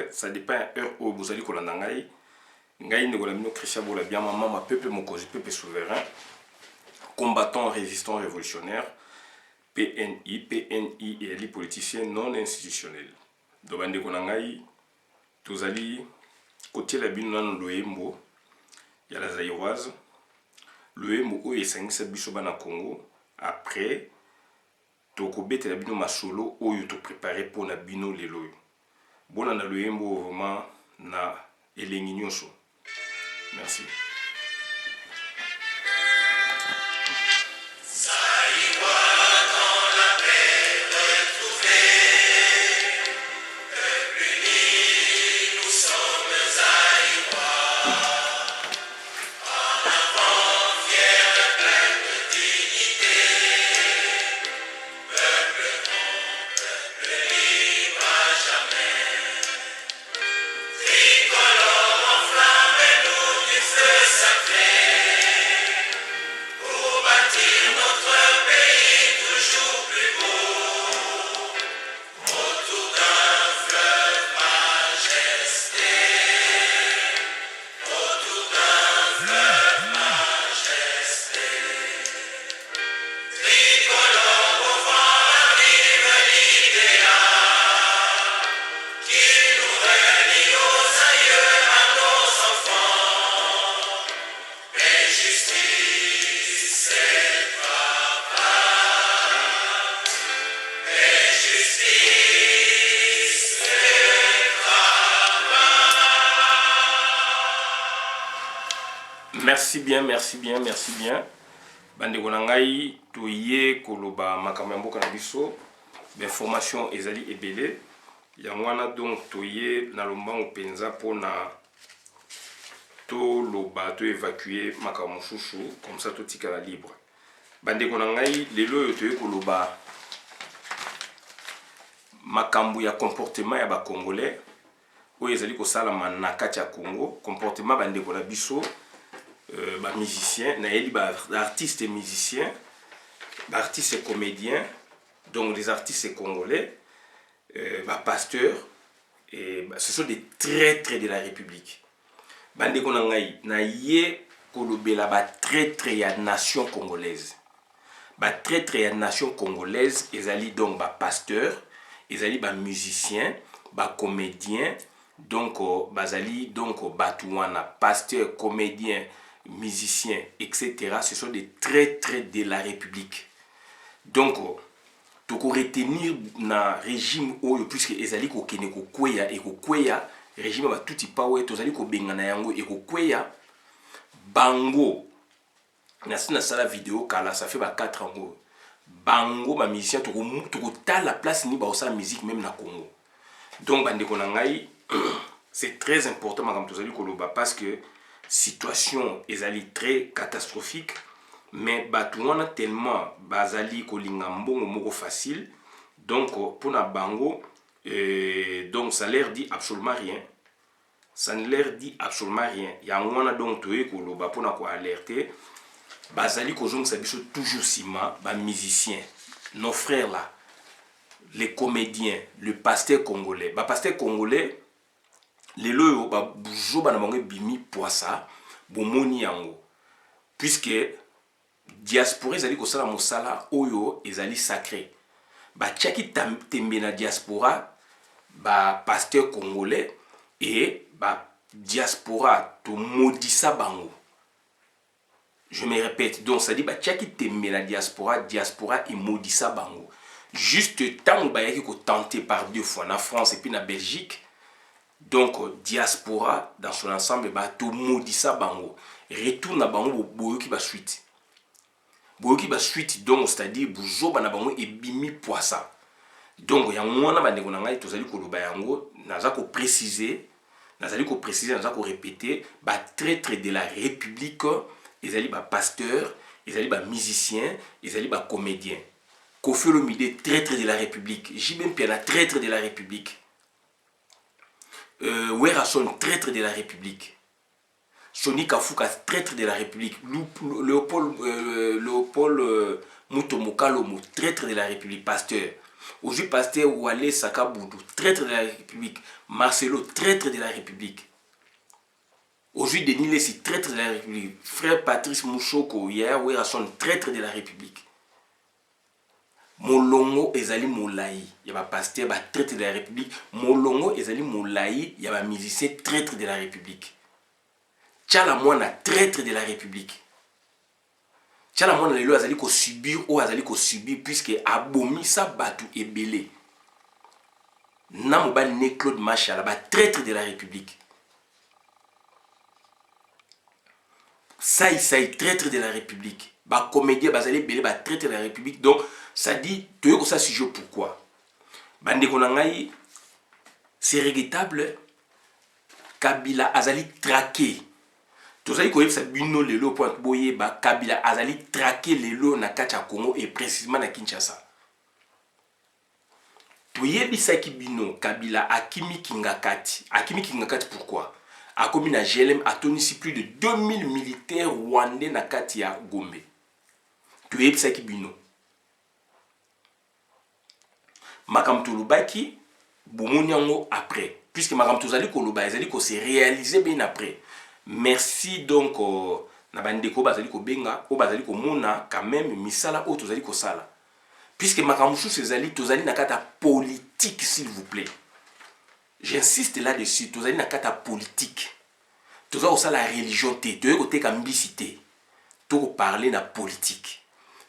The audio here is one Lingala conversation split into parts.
fait, ça dépend heure où vous allez kolandangai. Ngai ne kolamino Christian Bola bien maman peuple mokozi peuple souverain. Combattant résistant révolutionnaire. PNI et les politiciens non institutionnels. Donc bande konangai tozali côté la bino na loyembo ya la Zaïroise. Loyembo oyo esangisa biso bana Congo après tokobete la bino masolo oyo to préparé pour na bino lelo. Bona na loyembo vraiment na elengi nyonso. Merci. Merci bien, merci bien, merci bien. Bande konangai toye koloba makambo kana biso. L'information ezali ebele. Yangwana donc toye na lombango penza pona to loba to évacuer makambo chouchou comme ça tout tika libre. Bande konangai lelo toye koloba makambo ya comportement ya ba congolais oyo ezali ko sala manakati ya Congo, comportement bande kona biso. Musiciens, artistes et musiciens, artistes et comédiens, donc les artistes congolais, pasteurs, et ce sont des traîtres de la République. Bande konangai na ye kolobela ba traître ya nation congolaise. Ba traître ya nation congolaise, ezali donc ba pasteurs, ezali ba musiciens, ba comédiens, donc bazali donc batouana, pasteurs, comédiens, musiciens, etc. Ce sont des traîtres de la République. Donc, tu peux retenir na régime oyo puisque ezali ko kene ko kweya et ko kweya régime ba tuti pawe tozali ko bengana yango et ko kweya bango. Na sala vidéo kala ça fait ba 4 ans. Bango ba musicien to ko ta la place ni ba osa musique même na Congo. Donc bande konangai c'est très important madame tozali ko loba parce que situation ezali très catastrophique mais batouana tellement bazali kolinga mbongo moko facile donc pour na bango donc ça leur dit absolument rien, ça ne leur dit absolument rien. Yangwana donc toye koloba pour na ko alerter bazali ko jonga biso toujours sima ba musiciens nos frères là, les comédiens, le pasteur congolais, ba pasteur congolais les loyo ba bujo bana bango bimi poisa bomoni yango puisque diaspora ezali ko sala mosala oyo ezali sacré ba tchaki tembe na diaspora ba pasteur congolais et ba diaspora to modisa bango. Je me répète, donc ça dit ba tchaki tembe na diaspora et modisa bango juste tant ba yaki ko tenter par 2 fois na France et puis na Belgique. Donc diaspora dans son ensemble ba to modisa bango retourne na bango boyoki ba suite donc c'est-à-dire buzo bana bango ebimi poisa. Donc yangwana bande konangai tozali koloba yango naza ko préciser naza ko répéter ba traître de la République ezali ba pasteur ezali ba musicien ezali ba comédien. Kofi Olomide traître de la République, Jibem Piana traître de la République. Werason, traître de la République. Soni Kafuka, traître de la République. Léopold Mutomokalomo, traître de la République, pasteur. Aujourd'hui, pasteur Wale Sakaboudou, traître de la République. Marcelo, traître de la République. Aujourd'hui, Denis Lessi, traître de la République. Frère Patrice Mouchoko, Yaya Werason, traître de la République. Molongo ezali Molaï, il y a un pasteur traître de la République. Molongo ezali Molaï, il y a un musicien traître de la République. Tchala Mwana, traître de la République. Tchala Mwana lelo azali ko subir ou azali ko subir puisque abomisa batu ebele. Namobali ne Claude Machala, traître de la République. Saï, traître de la République. Comédien, bazali belé, traître de la République. Donc, ça dit, tu es ça sujet pourquoi. Bande konangai, c'est regrettable. Kabila azali traqué. Tout ça, il faut que bino lelo point boye, Kabila azali traqué lelo na kacha Congo et précisément na Kinshasa. Toyebisaki bino Kabila akimi kingakati. Akimi kingakati pourquoi? A commis na GLM a tenu plus de 2000 militaires rwandais na kati ya Gombe. Toyebisaki bino. Makam Tolobaki Boumoniango après. Puisque Makam Tozali Koloba, ezali ko se réaliser bien après. Merci donc na bandeko bazali ko benga o bazali ko mona quand même misala o tozali ko sala. Puisque Makamushu Sezali, Tozali Nakata politique, s'il vous plaît. J'insiste là-dessus, Tozali Nakata politique. Tozali aussi la religion, Tozali côté kambicité. Tozali parler na politique.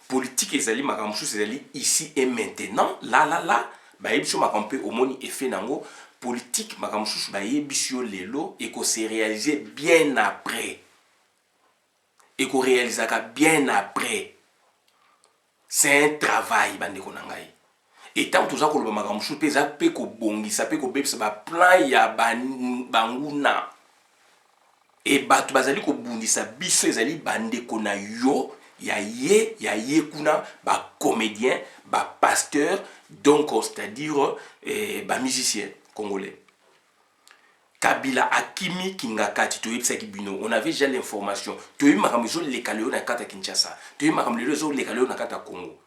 Politique ezali Makamushu Sezali ici et maintenant, là, ba yebisho makampe omoni effet nango. Politique Makamushu ba yebisho lelo et qu'on s'est réalisé bien après. Et qu'on réalisera bien après. C'est un travail, bande konangai. Et tant que tout ça, qu'on va makamshu pesa pe ko bongi, ça pe ko bebsa ba plan ya banguna. Et batu bazali ko bundi sa biso ezali bande kona yo, ya ye kuna ba comédien, ba pasteur, donc c'est-à-dire ba musicien congolais. Kabila Akimi Kingakati, tu es bino. On avait déjà l'information. Tu es makamzo le kaleo na kata Kinshasa. Tu es makamzo le kaleo na kata Congo.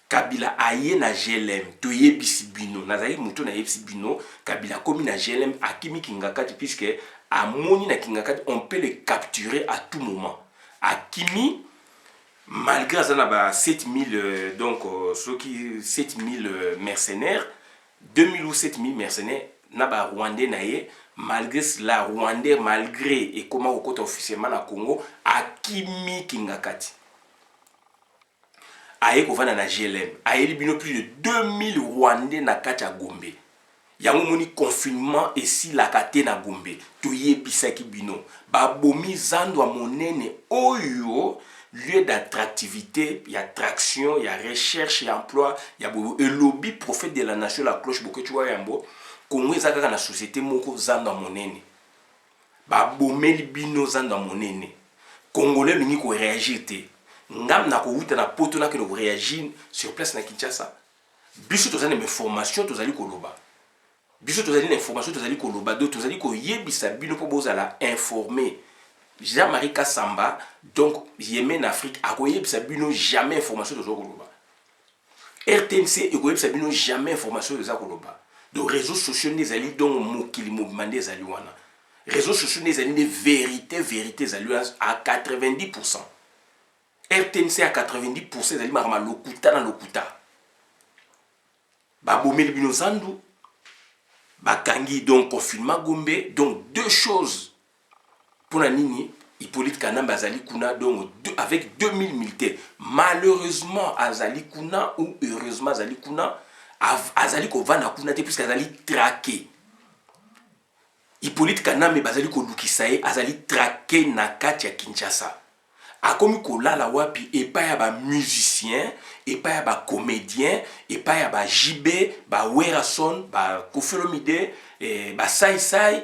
Kabila aye na GLM. Tu es bisibino. Nazaï muto na bisibino. Kabila komi na GLM Akimi Kingakati puisque à Moni na Kingakati on peut le capturer à tout moment. Akimi malgré ça 7000 donc ceux qui 7000 mercenaires 2000 ou 7000 mercenaires naba rwandais naie. Malgré cela, Rwandais, malgré et comment au côté officiellement na Congo, Akimi Kingakati. Aye kovana na GLM. Aye libino plus de 2000 Rwandais na kacha Gombe. Yango moni confinement et si la kate na Gombe. Toye bisaki bino. Babomi zandwa monene oyo lieu d'attractivité, il y a attraction, il y a recherche, il y a emploi, il y a un lobby prophète de la nation la cloche beaucoup tu vois yambo. Congo ezaka na société moko zanda monene. Ba bomeli bino zanda monene. Congolais lingi ko réagir te. Ngam na ko wuta na poto na ko réagir sur place na Kinshasa. Biso tozali na information tozali ko loba. Biso tozali na information tozali ko loba do tozali ko yebisa bino po bozala informer. Jean-Marie Kassamba donc Yémen Afrique a ko yebisa bino jamais information tozali ko loba. RTNC e ko yebisa bino jamais information tozali ko loba. De réseaux sociaux les alliés dont mokili mobimande zali wana. Réseaux sociaux les alliés de vérité zali à 90%. RTNC à 90% zali marama lokuta na lokuta. Ba bomeli bino zandu. Ba kangi donc confinement Gombe donc deux choses pour la nini Hippolyte Kanamba azali kuna donc avec 2000 militaires. Malheureusement azali kuna ou heureusement azali kuna azali ko vana kuna te puisque azali traqué. Hippolyte Kanambe bazali ko lukisaye azali traqué na kati ya Kinshasa. Akomi ko lala wapi epa ya ba musicien, epa ya ba comédien, epa ya ba JB, ba Werason, ba Kofelomide, ba Sai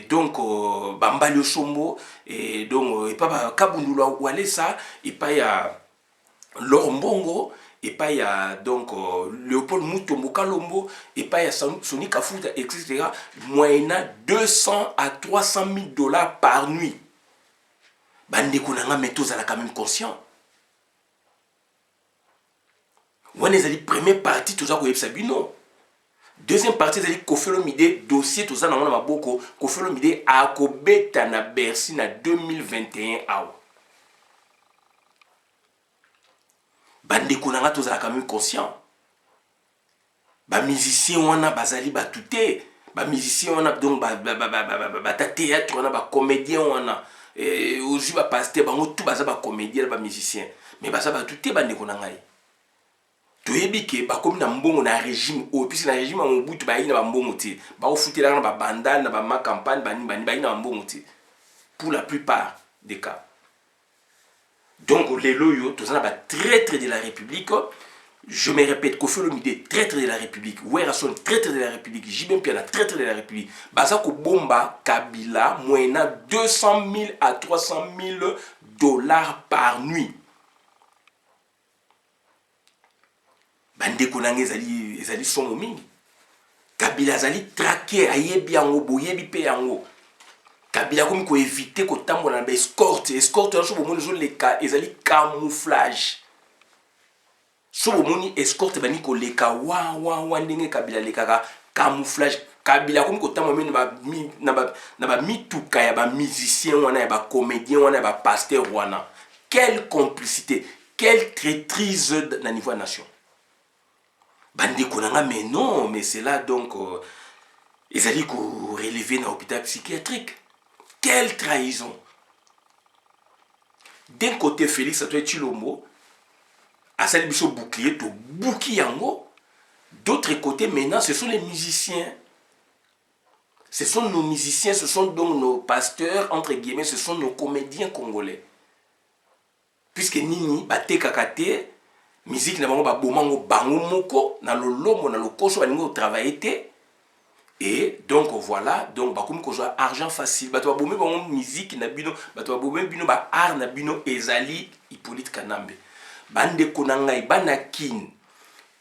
donc ba Mbalio Sombo et donc epa ba Kabundula Walesa, epa ya Lombongo et pas il y a donc Léopold Mutombo Kalombo et pas il y a Sony Kafuta etc. moyennant 200 à 300 000 dollars par nuit. Bande konanga métos à la quand même conscient. On wana ezali première partie toza koyebisa bino. Deuxième partie ezali Koffi Olomide dossier toza nango na maboko. Koffi Olomide akobeta na Bercy na 2021 awa. Bandeko nanga tozalaka même conscient. Ba musicien wana bazali batute. Ba musicien wana donc ba théâtre wana ba comédien wana. Ozu ba pasteur bango tout baza ba comédien ba musicien. Mais baza batute bandeko nanga. Toyebi ke bakomi na mbongo na régime o puis na régime Mobutu ba ina ba mbongo te ba ofutela na ba bandal na ba ma campagne ba ina mbongo te pour la plupart des cas. Donc les loyaux tous na ba traître de la République. Je me répète, Koffi Olomide traître de la République, Werason traître de la République, Jibem Piana traître de la République. Bazako Bomba Kabila moyena 200 000 à 300 000 dollars par nuit. Bandeko nange ezali somo mingi. Kabila zali traqué ayebi yango boyebi pe yango. Kabila komi ko éviter ko tambola na escorte yango bomoni zo leka ezali camouflage. So bomoni escorte bani ko leka wa ndenge Kabila lekaka camouflage. Kabila komi ko tambola na ba mituka ya ba musicien wana ya ba comédien wana ya ba pasteur wana. Quelle complicité, quelle traîtrise na niveau nation. Bandeko nanga, mais non, mais c'est là donc ils allaient relever dans l'hôpital psychiatrique. Quelle trahison. D'un côté Félix Antoine Tshilombo a sali biso bouclier to bouki yango. D'autre côté maintenant ce sont les musiciens. Ce sont nos musiciens, ce sont donc nos pasteurs entre guillemets, ce sont nos comédiens congolais. Puisque nini bate kakate musique na bango ba bomango bango moko na lolomo na lokoso balingo travailler et donc voilà donc ba komi kozwa argent facile bato ba bomé bango musique na bino bato ba bomé bino ba art na bino ezali Hippolyte Kanambe bande konanga ibana kin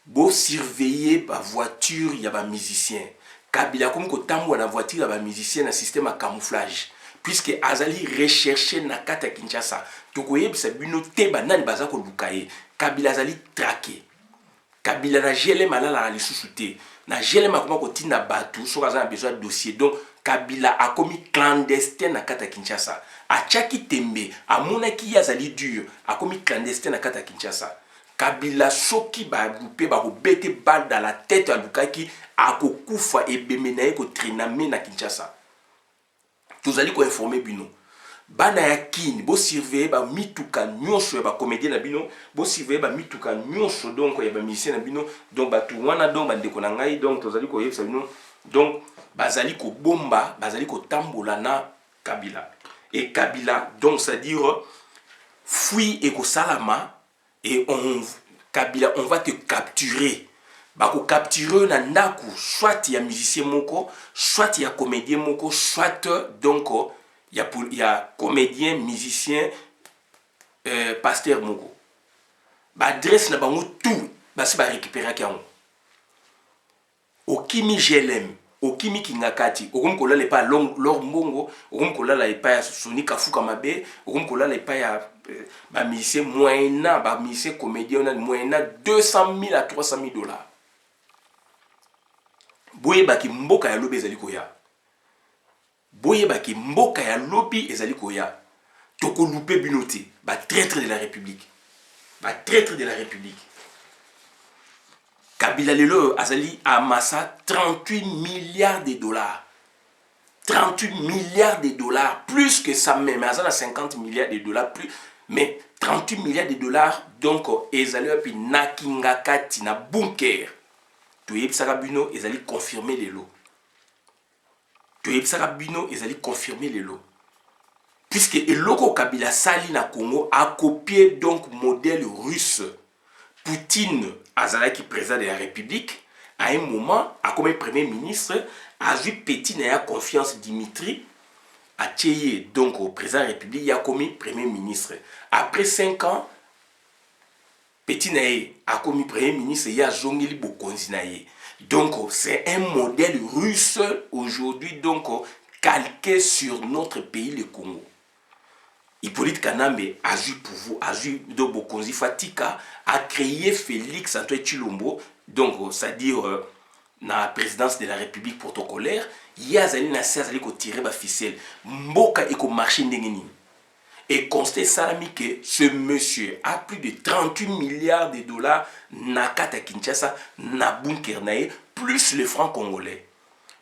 bo surveiller ba voiture ya ba musicien Kabila komi ko tambo na voiture ya ba musicien na système à camouflage puisque azali rechercher na kata Kinshasa tokoyebisa bino te banani baza ko lukaye Kabila zali traqué. Kabila na gele malala na lisusu te. Na gele makoma ko tinda batu so kaza na besoin de dossier. Donc Kabila a commis clandestin na kata Kinshasa. A chaki tembe, a monaki ya zali dur, a commis clandestin na kata Kinshasa. Kabila soki ba boupé ba ko bete balle dans la tête à Lukaki a ko kufa e bemenaye ko triname na Kinshasa. Tozali ko informer bino. Bana ya kini bo surveiller ba mituka nyonso ya ba comédien na bino bo surveiller ba mituka nyonso donc ya ba musicien na bino donc ba tu wana donc ba ndeko na ngai donc tozali ko yebisa bino donc bazali ko bomba bazali ko tambola na Kabila et Kabila donc c'est à dire fui et ko salama et Kabila on va te capturer ba ko capturer na ndaku soit ya musicien moko soit ya comédien moko soit donc il y a comédien, musicien, pasteur moko. Ba adresse na bango tout, ba si ba récupérer kiango. Okimi GLM, okimi kingakati, okum kola le pa lor mbongo, okum kola la pa ya Soni Kafuka Mabe, okum kola le pa ya ba musicien moyena, ba musicien comédien na moyena 200 000 à 300 000 dollars. Boye ba ki mboka ya lobe ezali koya. Boye baki mboka ya lobi ezali koya toko loupé binoté ba traître de la République Kabila lelo azali amassa 38 milliards de dollars 38 milliards de dollars plus que ça même azana 50 milliards de dollars plus mais 38 milliards de dollars donc ezali api nakingakati na bunker to yebisaka bino ezali confirmer lelo ils allaient confirmer les lots. Puisque le loco Kabila Sali na Congo a copié donc modèle russe. Poutine, Azalaki président de la République, à un moment, a comme premier ministre, a vu Petit n'a confiance Dimitri, a tcheye donc au président de la République, il a commis premier ministre. Après 5 ans, Petit n'a commis premier ministre, il a Zongili Bokonzinaye. Donc, c'est un modèle russe aujourd'hui, donc calqué sur notre pays, le Congo. Hippolyte Kanambe a eu pouvoir, a eu de Bokonzi Fatika, a créé Félix Antoine Chilombo, donc c'est-à-dire na présidence de la République protocolaire, Yazali Nassi Azali ko tirer ba ficelle, mboka et ko marcher ndengeni. Et constate salami que ce monsieur a plus de 38 milliards de dollars na kata Kinshasa, na bunker nae, plus le franc congolais.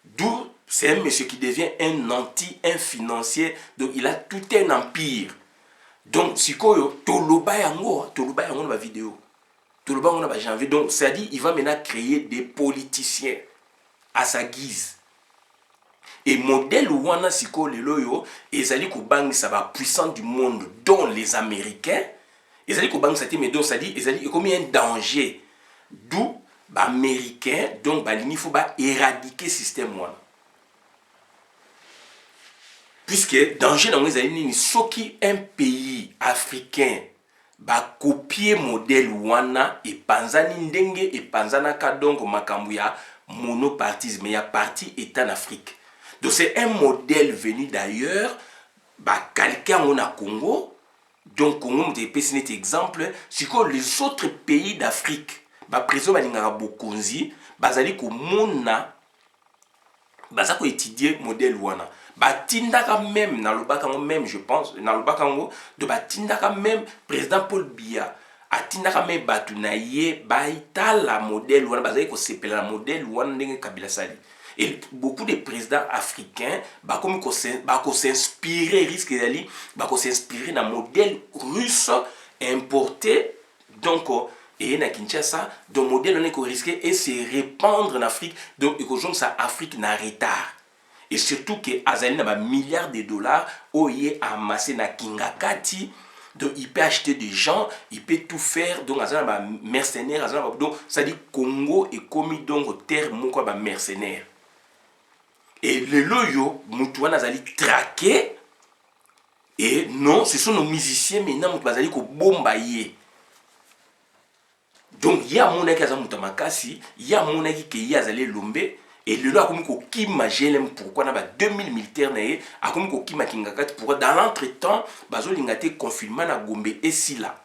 D'où c'est un monsieur qui devient un un financier, donc il a tout un empire. Donc si toloba yango na vidéo. Toloba yango na ba janvier. Donc c'est-à-dire il va maintenant créer des politiciens à sa guise. Et modèle wana siko lelo yo ezali ko bangisa ba puissants du monde dont les Américains, ezali ko bangisa te mais donc ça dit ezali comme un danger. D'où ba américain donc ba lini faut ba éradiquer système wana. Puisque danger dans les années soki un pays africain ba copier modèle wana et panzani ndenge et panzana ka donc makambu ya monopartisme ya parti état en Afrique. Donc c'est un modèle venu d'ailleurs ba quelqu'un au Congo. Donc Congo me dépêche cet exemple, c'est que les autres pays d'Afrique ba président balingaka bokonzi bazali ko mona bazako étudier modèle wana. Batindaka même dans le bakango même je pense dans le bakango de batindaka même président Paul Biya atindaka même batunaye baita la modèle wana bazali ko sepela la modèle wana ndenge Kabila sali. Et beaucoup de présidents africains comme ko s'inspirer risque d'aller ko s'inspirer dans modèle russe importé donc et na Kinshasa donc modèle on est ko risquer et se répandre en Afrique donc et que ça Afrique na retard. Et surtout que Azali n'a pas milliards de dollars où il est amassé na Kingakati. Donc il peut acheter des gens, il peut tout faire. Donc Azali n'a pas mercenaire. Donc ça dit Congo est commis donc terre moko ba mercenaire. Et le loyo Moutouan Azali traqué. Et non, ce sont nos musiciens maintenant Moutouan Azali ko bombaye. Donc il y a mon qui a Moutamakasi, il y a mon qui a Azali Lombe. Et le lot a comme qui m'a GLM pourquoi n'a pas 2000 militaires naé a comme qui m'a kingakat pourquoi dans l'entretemps bazo lingate confinement na Gombe et Sila.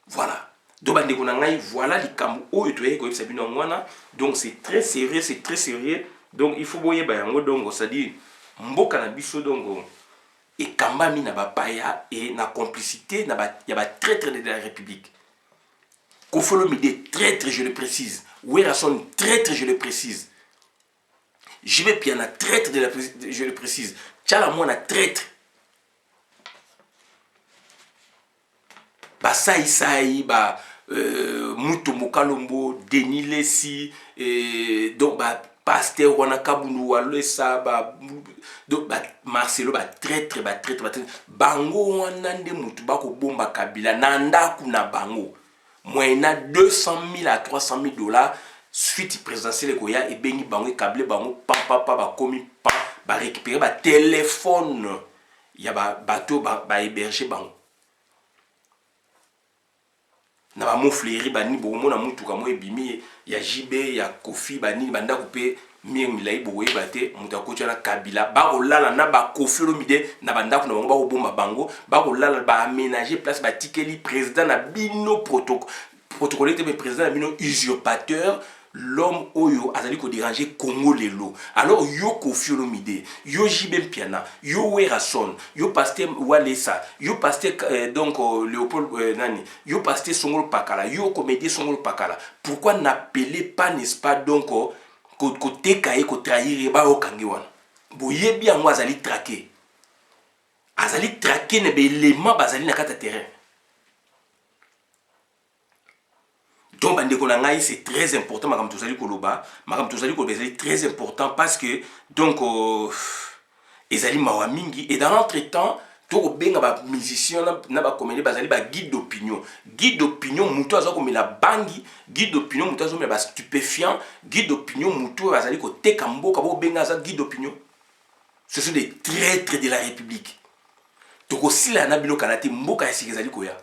Voilà. Donc bande ko ngai voilà les kamu o etoye ko sabino ngwana donc c'est très sérieux donc il faut boyer ba yango donc ça dit mboka na biso donc et kamba mi na ba paya et na complicité na ba ya ba traître de la République. Kofolo Mide traître je le précise. Werason traître je le précise. JB Piana traître de la je le précise. Tchala Mwana traître. Ba Saï ba Mutombo Kalombo Denis Lessi donc ba pasteur wana Kabundu Walesa ba donc ba Marcelo ba traître bango wana nde mutu bako bomba Kabila na ndaku na bango. Moyena 200 000 à 300 000 dollars suite présidentielle koya et bengi bango câblé bango papa ba komi pa ba récupérer ba téléphone ya ba bateau ba héberger bango na ba mofleri ba ni bomo na mutuka mo ebimi ya JB ya Kofi ba ni banda couper mir milai boye bate mutakocha na Kabila ba olala na ba Kofi Olomide na banda kuna bango ba obomba bango ba olala ba aménager place ba tikeli président na bino protocole te président na bino usurpateur l'homme oyo azali ko déranger Congo lelo. Alors yo Kofi Olomide, yo JB Piana, yo Werason, yo pasteur Walesa, yo pasteur donc Léopold nani, yo pasteur Songolo Pakala, yo comédien Songolo Pakala. Pourquoi n'appeler pas n'est-ce pas donc côté kaye ko trahir ba okangi wana. Boye bien moi azali traquer. Azali traquer ne be élément bazali na kata terrain. Donc, c'est très important, Madame Touzali Koloba. Madame Touzali Koloba, c'est très important parce que, donc, Ezali Mawamingi, et dans l'entretemps, tout le monde musicien, n'a pas commandé, guide d'opinion. Guide d'opinion, moutou a comme la bangi, guide d'opinion, moutou a comme stupéfiant, guide d'opinion, moutou a comme tekambo, kabo benga za guide d'opinion. Ce sont des traîtres de la République. Donc, aussi, la nabilo kanate, mboka ya sikezali koya.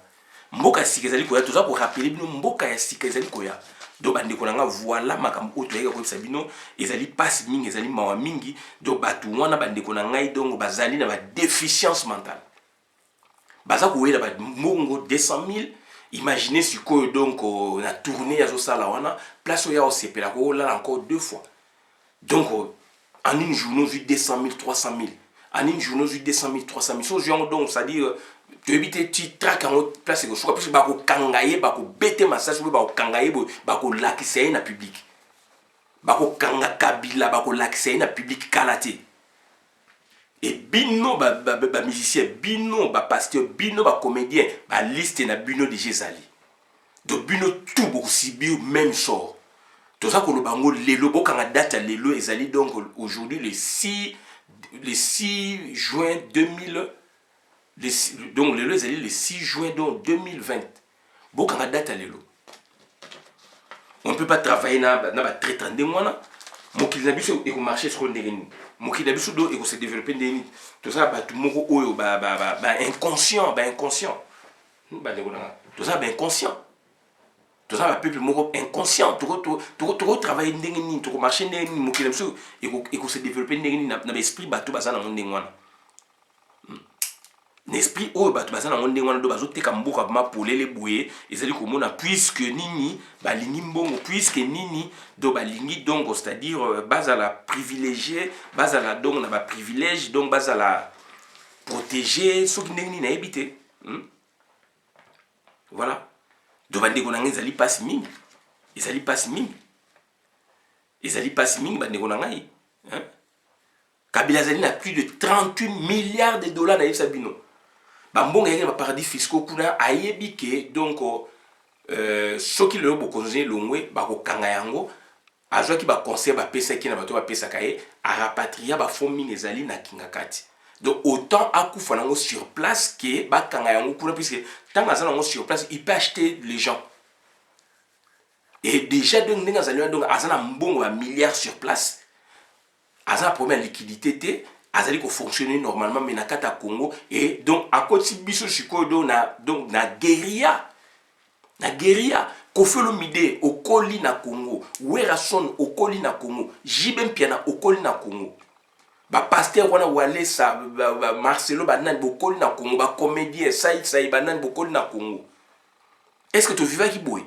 Mboka sikezali koya toza ko rappeler bino mboka ya sikezali koya donc bande ko nanga voilà makambo otoyeka ko sabino ezali passe mingi ezali mawa mingi donc batu wana bande ko nanga donc bazali na ba déficience mentale baza koyela ba mbongo 200 000. Imaginez si quoi donc on a tourné à Zosala wana place où il y a aussi là encore 2 fois. Donc en une journée on a vu 200 000 300 000. En une journée on a vu 200 000 300 000. So genre donc ça dit tu évites tu traques en autre place que soit plus ba ko kangaye ba ko bete massage ba ko kangaye ba ko lakisé na public. Ba ko kanga kabila ba ko lakisé na public kalaté. Et bino ba musicien, bino ba pasteur, bino ba comédien, ba liste na bino de Jézali. Donc bino tout beaucoup sibir même sort. Tout ça que le bango lelo bokanga date lelo ezali donc aujourd'hui le 6 juin 2000 donc lelo ezali le 6 juin donc 2020. Bokanga date lelo. On ne peut pas travailler na ba traitant de moi. Mokili na biso eko marcher sur ndengeni. Mokili na biso do eko se développer ndengeni. Tout ça ba tout moko oyo ba inconscient, ba ndeko na. Tout ça ba inconscient. Tout ça ba peuple moko inconscient. To travailler ndengeni, to marcher ndengeni, mokili na biso eko se développer ndengeni na esprit ba to bazana ndengwana. L'esprit oyo bato baza na ndenge wana do bazoteka mboka ba polele boye ezali komona puisque nini balingi mbongo puisque nini do balingi donc c'est-à-dire bazala privilégié bazala donc na ba privilège donc bazala protégé soki ndenge nini na ebité voilà do bandeko na ngai ezali pasi mingi ezali pasi mingi bandeko na ngai Kabila zali na plus de 38 milliards de dollars na yebisa bino. Bambonga yeke ba paradis fiscaux kuna ayebi ke donc soki lelo bokonzi longwe bakokanga yango azwaki ba conseil ba pesa ki na bato ba pesa kaye a rapatria ba fonds mingi ezali na kingakati. Donc autant akufa nango sur place que bakanga yango kuna puisque tant azana nango sur place il peut acheter les gens. Et déjà donc ndenge azali donc azana mbongo ba milliards sur place. Azana problème liquidité te azali ko fonctionner normalement mais na kata Congo et donc à côté biso sikoyo donc na guérilla Koffi Olomide okoli na Congo Werason okoli na Congo Jibe Mpiana okoli na Congo ba pasteur wana Walesa Marcelo banan bokoli na Congo ba comédien Saïd banan bokoli na Congo. Est-ce que tu vivais qui boy?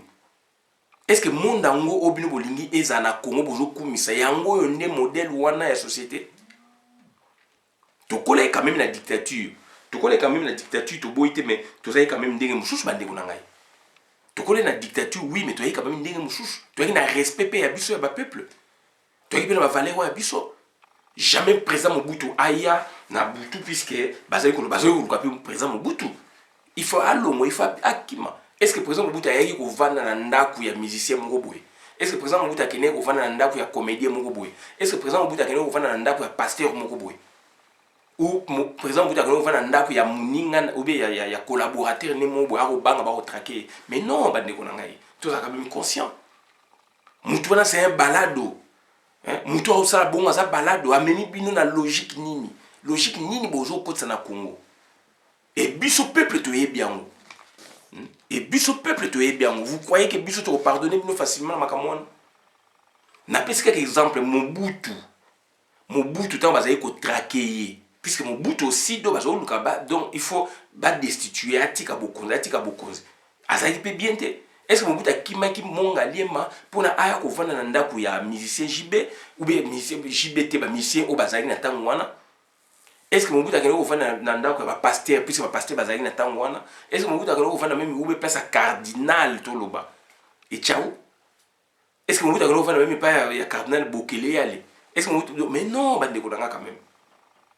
Est-ce que monde ango obino bolingi eza na Congo bozo kumisa yango yo nde modèle wana ya société? To collègue quand même la dictature. To collègue quand même la dictature to boité mais to ça quand même ndenge mususu bande ko nangai. To collègue la dictature oui mais to y quand même ndenge mususu. To y na respect pe ya biso ya ba peuple. To y pe na valeur ya biso. Jamais présent Mobutu aya na butu puisque bazali ko présent Mobutu. Il faut alongo, il faut akima. Est-ce que président Mobutu ayaki ko vanda na ndaku ya musicien moko boye? Est-ce que président Mobutu akene ko vanda na ndaku ya comédien moko boye? Est-ce que président Mobutu akene ko vanda na ndaku ya pasteur moko boye? Ou président Mobutu akene ko vanda na ndaku ya muninga ou bien ya collaborateur ne moko boye ako banga ba ko traquer? Mais non, bande ko nangai. Tout ça quand même conscient. Mutu wana c'est un balado. Hein? Mutu osala bongo za balado ameni bino na logique nini? Logique nini bozo kotsa na Congo? Et biso peuple to yebiango. Et biso peuple to yebiango. Vous croyez que biso to pardonner bino facilement na makamwana? Na pesi quelques exemples Mobutu tant bazali ko traquer puisque Mobutu aussi do bazo luka ba donc il faut ba destituer atika bokonzi. Azali pe bien te. Est-ce que Mobutu akimaki monga liema pona aya ko vanda na ndaku ya musicien JB ou bien musicien JB te ba musicien o bazali na tango wana? Est-ce que Mobutu akene ko vanda na ndaku ya pasteur puisque ba pasteur bazali na tango wana? Est-ce que Mobutu akene ko vanda même ube pesa cardinal to loba? Et ciao. Est-ce que Mobutu akene ko vanda même pas ya cardinal Bokele yale? Est-ce que Mobutu mais non bande ko danga quand même.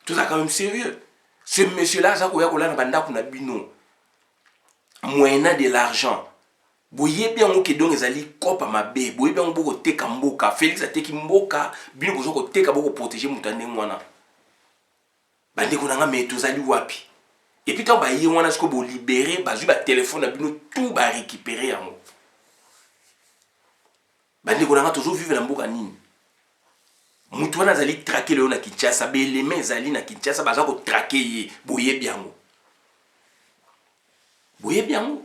Tout ça quand même sérieux. Ce monsieur là ça ko ya ko la na banda ku na bino. Moyennant de l'argent. Boye bien ngoke donc ezali kopa mabe. Boye bien boko teka mboka. Félix ateki mboka bino bozo ko teka boko protéger mutande mwana. Bande ko nanga mais tozali wapi? Et puis quand ba ye wana sko bo libérer bazui ba téléphone na bino tout ba récupérer yango. Bande ko nanga tozo vivre na mboka nini? Mutu wana zali traquer le na Kinshasa, be les mains zali na Kinshasa baza ko traquer ye boye biango. Boye biango.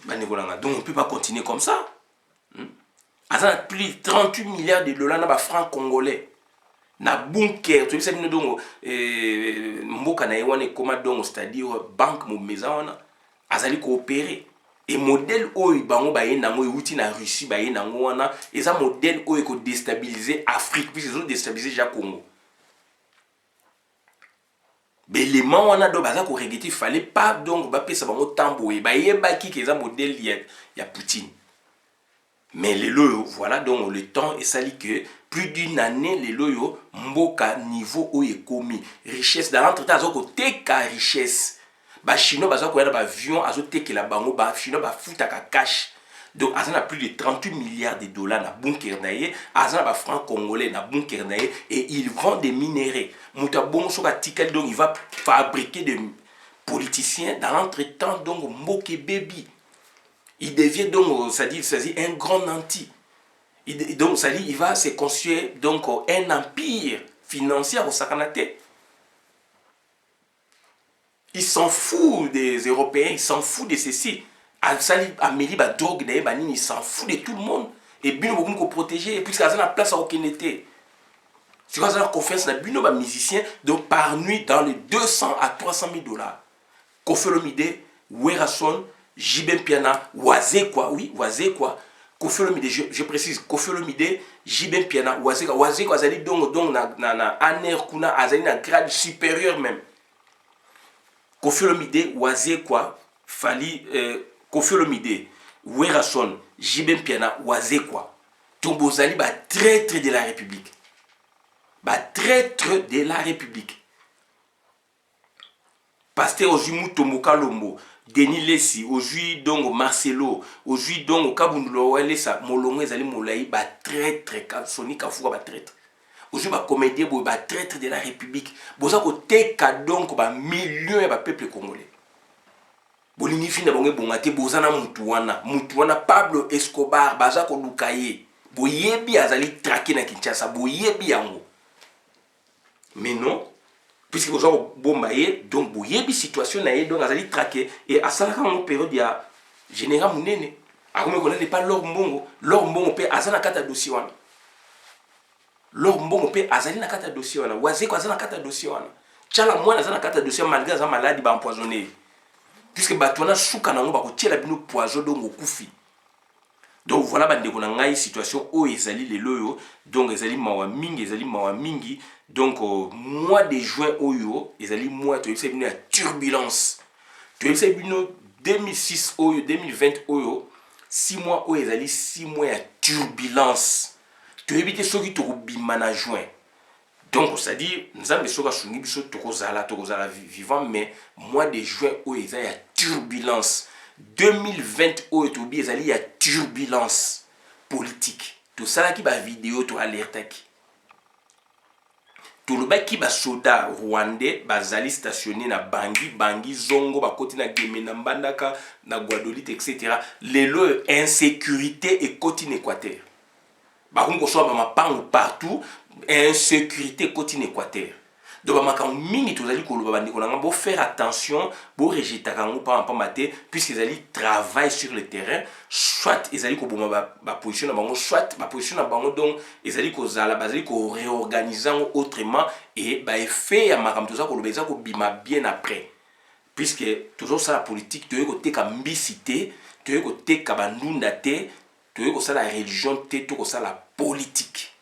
Bande ko nanga donc on peut pas continuer comme ça. Azana plus de 38 milliards de dollars na ba francs congolais. na bunker tu sais bino donc mboka na yewane koma donc c'est-à-dire banque mo maison wana azali coopérer et modèle oyo bango ba yenango euti na Russie ba yenango wana eza modèle oyo ko déstabiliser Afrique puis ils ont déstabiliser ja Congo. L'élément wana do baza ko regretter il fallait pas donc ba pesa bango tamboé ba yebaki que eza modèle ya Poutine. Mais les loyaux, voilà donc le temps est sali que plus d'une année les loyaux mboka niveau où est commis richesse dans l'entretien azo ko teka richesse ba chinois baza ko yana ba avion azo teka la bango ba chinois ba futa ka cash donc azana plus de 38 milliards de dollars na bunker naie azana ba francs congolais na bunker naie et il vend des minéraux muta bon so ka tikali donc il va fabriquer des politiciens dans l'entretemps donc mboke baby. Il devient donc, ça dit un grand nanti. Donc, ça dit, il va se construire donc un empire financier au Sakanate. Il s'en fout des Européens, il s'en fout de ceci. Amélie, drogue, il s'en fout de tout le monde. Et bien, on va protéger, et puis, ça a la place à aucun été. Si vous avez la confiance dans les musiciens, donc par nuit, dans les 200 à 300 000 dollars. Kofi Olomide, Werason, Jibem Piana, Wazekwa, oui, Wazekwa, Kofi Olomide, je précise, Kofi Olomide, Jibem Piana, Wazekwa, Wazekwa, azali donc na aner kuna, azali na grade supérieur même. Kofi Olomide, Wazekwa, Fali, Kofi Olomide, Werason, Jibem Piana, Wazekwa, Tombozali, ba traître de la République. Ba traître de la République. Pasteur Ozimu Tomoka Lombo, Denis Lessi, aujourd'hui donc Marcelo, aujourd'hui donc Kabundulo Welesa, Molongo ezali Molayi, ba traître, Soni Kafuga ba traître. Aujourd'hui ba comédien ba traître de la République. Boza ko teka donc ba millions ba peuple congolais. Bolingi fina bonge bongate bozana mutu wana Pablo Escobar baza ko lukaye. Boyebi azali traqué na Kinshasa, boyebi yango. Mais non. Puisque vous avez bombaye, donc vous avez une situation, donc vous allez traquer. Et à ça, quand période, il y a général Mounene. À vous ne pas l'or mbongo. L'or mbongo peut azana kata dossier wana. L'or mbongo peut azali na kata dossier wana. Waze ko azana kata dossier wana. Tchala mwana azana kata dossier malgré azana maladie ba empoisonné. Puisque batona souka nango ba ko tiela bino poison donc okufi. Donc voilà bande ko na ngai situation o ezali le loyo donc ezali mawa mingi donc mois de juin oyo ezali mois to yebisa bino ya turbulence to yebisa bino 2006 oyo 2020 oyo 6 mois oyo ezali 6 mois ya turbulence to yebite soki to bima na juin donc c'est à dire nzambe soka sungi biso to kozala vivant mais mois de juin oyo ezali ya turbulence 2020 oyo tobi ezali ya turbulence politique to sala ki ba vidéo to alerte ki to loba ki ba soda rwandais bazali stationné na Bangi zongo ba koti na Geme na Mbandaka na Guadolite etc. lelo insécurité et continent Équateur ba kongo so ba mapango partout insécurité continent Équateur. Donc makambo mingi tozali koloba bandeko nanga bo faire attention bo rejeter kango pa mate puisque ils allaient travailler sur le terrain soit ils allaient ko boma ba position na bango soit ba position na bango donc ils allaient ko zala bazali ko réorganiser autrement et ba effet ya makambo toza koloba eza ko bima bien après puisque toujours ça la politique toye ko teka mbisité toye ko teka bandunda te toye ko ça la religion te to ko ça la politique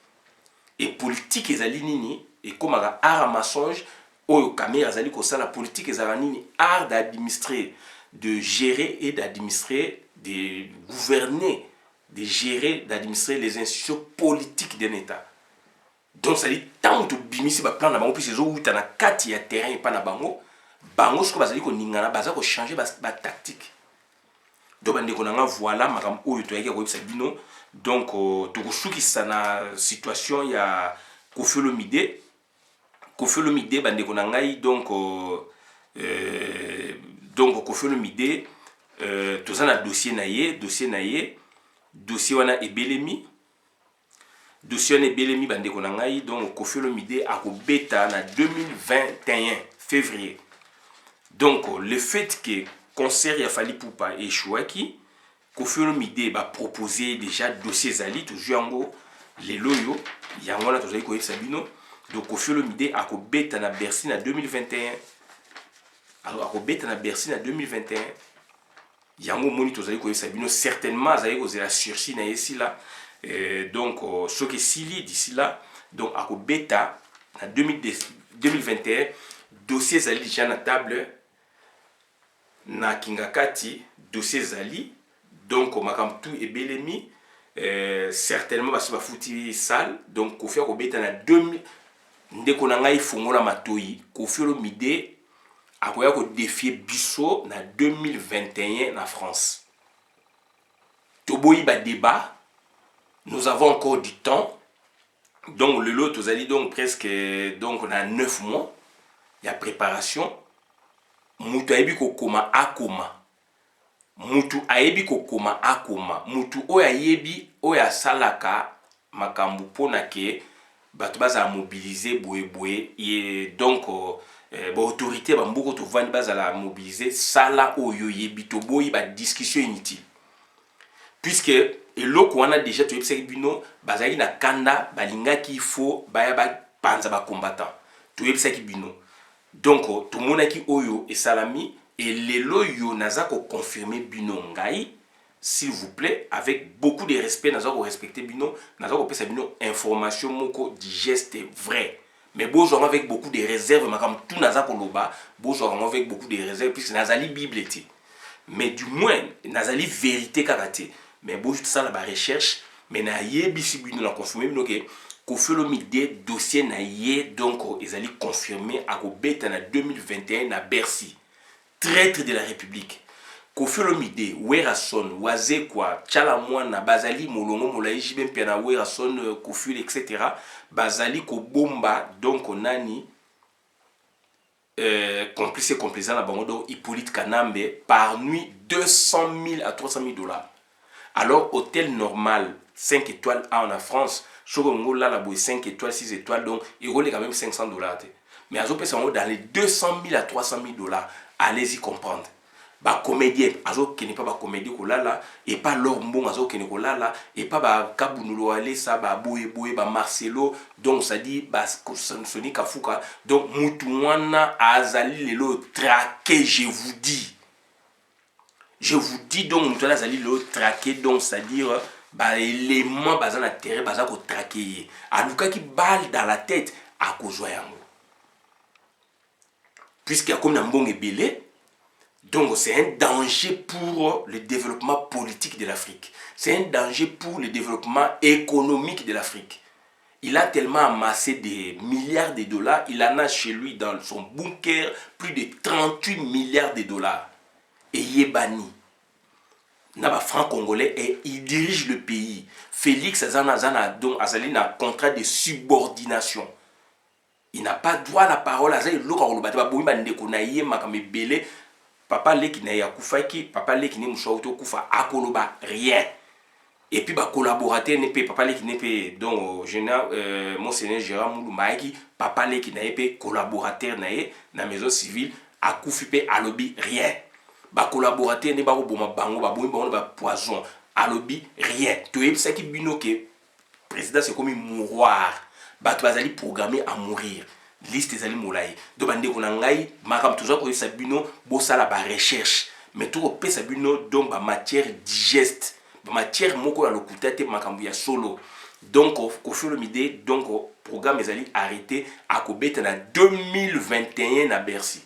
et politique ezali nini. Et comme un art à mensonge, au caméra, zali ko ça la politique, ezala nini art d'administrer, de gérer et d'administrer, de gouverner, de gérer, d'administrer les institutions politiques d'un État. Donc ça dit tant que bimisi ba plan na bango puis ces autres na kati ya terrain et pas na bango, bango ce que bazali ko ningana baza ko changer ba tactique. Donc bande ko nanga voilà makam oyo to yaki ko bisa bino donc to ko suki sana situation ya Kofi Olomide. Kofi Olomide bande ko nangai donc Kofi Olomide toza na dossier na ye dossier wana ebelemi bande ko nangai donc Kofi Olomide akobeta na 2021 février. Donc le fait que concert ya Fally Ipupa échouaki Kofi Olomide ba proposer déjà dossier zali toujours yango les loyo yango na tozali ko yebisa bino donc Koffi Olomide akobeta na Bercy na 2021 akobeta na Bercy na 2021 yango moni tozali koyebisa bino certainement azali kozela sursis na yesi là donc soki esili d'ici là donc akobeta na 2021 dossier ezali déjà na table na kingakati dossier ezali donc makambo tu ebelemi certainement basi bafuti sale donc Koffi akobeta na 2000 ndeko na ngai fongola matoi Koffi Olomide akoya ko défier biso na 2021 na France. Toboyi ba débat, nous avons encore du temps. Donc le lot tozali donc presque donc on a 9 mois. Il y a préparation. Mutu ayebi ko koma akoma. Mutu ayebi ko koma akoma. Mutu oya yebi oya salaka makambu pona ke bato baza mobiliser boye et donc autorité bamboko to vandi bazala mobiliser sala oyo yebi to boyi ba discussion inutile puisque eloko wana déjà to yebisaki bino bazali na kanda balingaki il faut baya ba panza ba combattant to yebisaki bino donc to monaki oyo esalami et lelo yo naza ko confirmer bino ngai s'il vous plaît avec beaucoup de respect naza ko respecter bino naza ko pesa bino information moko du geste vrai. Mais bonjour avec beaucoup de réserves, comme tout naza koloba, bonjour avec beaucoup de réserves puisque nazali Bible était. Mais du moins nazali vérité karaté. Mais bonjour ça la recherche, mais na yebi si bino la confirmer donc Koffi Olomide dossier na yé donc ezali confirmé à kobeta na 2021 na Bercy. Traître de la République. Koffi Olomide, Werason, Wazekwa, Chalamwana, Bazali, Molongo, Molaï, Jibem Piana, Werason, Koffi, etc. Bazali, Kobomba, donc on a ni complice complaisant à Bangodo, Hippolyte Kanambe, par nuit 200 000 à 300 000 $. Alors, hôtel normal, 5 étoiles en France, Chogongo là, la 5 étoiles, 6 étoiles, donc il roule quand même $500. Mais à Zopé, dans les 200 000 à 300 000 $, allez-y comprendre. Ba comédien azo kene pas ba comédie ko lala et pas leur mbong azo kene ko lala et pas ba kabunulo ale ça ba boye ba Marcelo donc ça dit ba Sony Kafuka donc mutu wana azali lelo traqué je vous dis donc mutu azali lelo traqué donc c'est à dire ba élément baza na terrain baza ko traquer aluka ki balle dans la tête à kozwa yango puisque comme na mbong ebele. Donc c'est un danger pour le développement politique de l'Afrique. C'est un danger pour le développement économique de l'Afrique. Il a tellement amassé des milliards de $. Il en a chez lui dans son bunker plus de 38 milliards de $. Et Yébani, Naba franc-congolais, et il dirige le pays. Félix Azana donc Azali a un contrat de subordination. Il n'a pas droit à la parole. Azali Papa leki na yakufaki, papa leki ne mouchauto kufa akoloba rien. Et puis ba collaborateur ne pe papa leki ne pe donc monseigneur Gérard Moulou Maïki, papa leki na pe collaborateur na maison civile akufi pe alobi rien. Ba collaborateur ne ba ko boma bango ba bomi bango ba poison alobi rien. To yebisa ki bino ke président c'est comme mouroir. Ba to bazali programmé à mourir. Liste ezali molai do bande ko na ngai makam toujours ko sabino bo sala ba recherche mais to ko pesa bino donc ba matière digeste ba matière moko ya lokuta te makambu ya solo donc Koffi Olomide donc programme ezali arrêté à kobeta na 2021 na Bercy.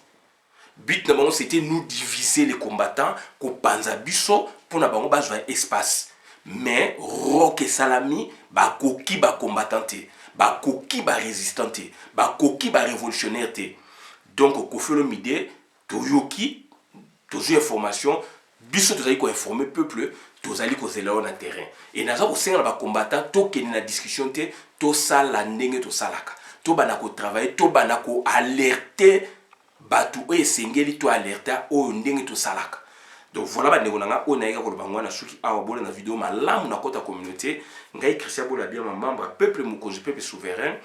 But na bango c'était nous diviser les combattants ko panza biso pour na bango bazwa espace mais Rock et Salami ba koki ba combattanté ba koki ba résistanté ba koki ba révolutionnaire. Donc Koffi Olomide toyoki tozo information biso tozali ko informer peuple tozali ko zela na terrain et naza ko senga ba combattant to keni na discussion te to sala ndenge to salaka to bana ko travailler to bana ko alerter batu o esengeli to alerter o ndenge to salaka. Donc voilà bandeko nanga o naika ko bangwana suki awa bola na vidéo malamu na kota communauté ngai Christian Bola bien ma membre peuple mukozi peuple souverain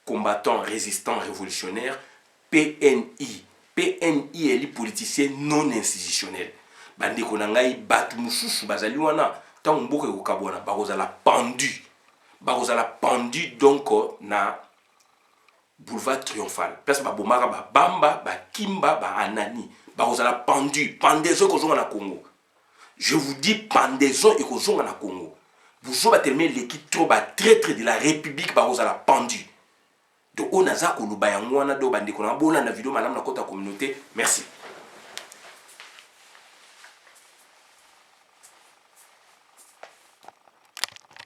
combattant résistant révolutionnaire PNI est les politiciens non institutionnels. Bandeko nangai batu mususu bazali wana tant mboka ko kabwana bakozala pendu donc na boulevard triomphal place babomaka babamba bakimba baanani bakozala pendu pendaison ekozonga na Congo. Je vous dis pendaison ekozonga na Congo. Vous avez terminé l'équipe trop traître de la République bakozala pendu. Donc on a ça koloba yango wana do bande kona bona na vidéo madame na kota communauté. Merci.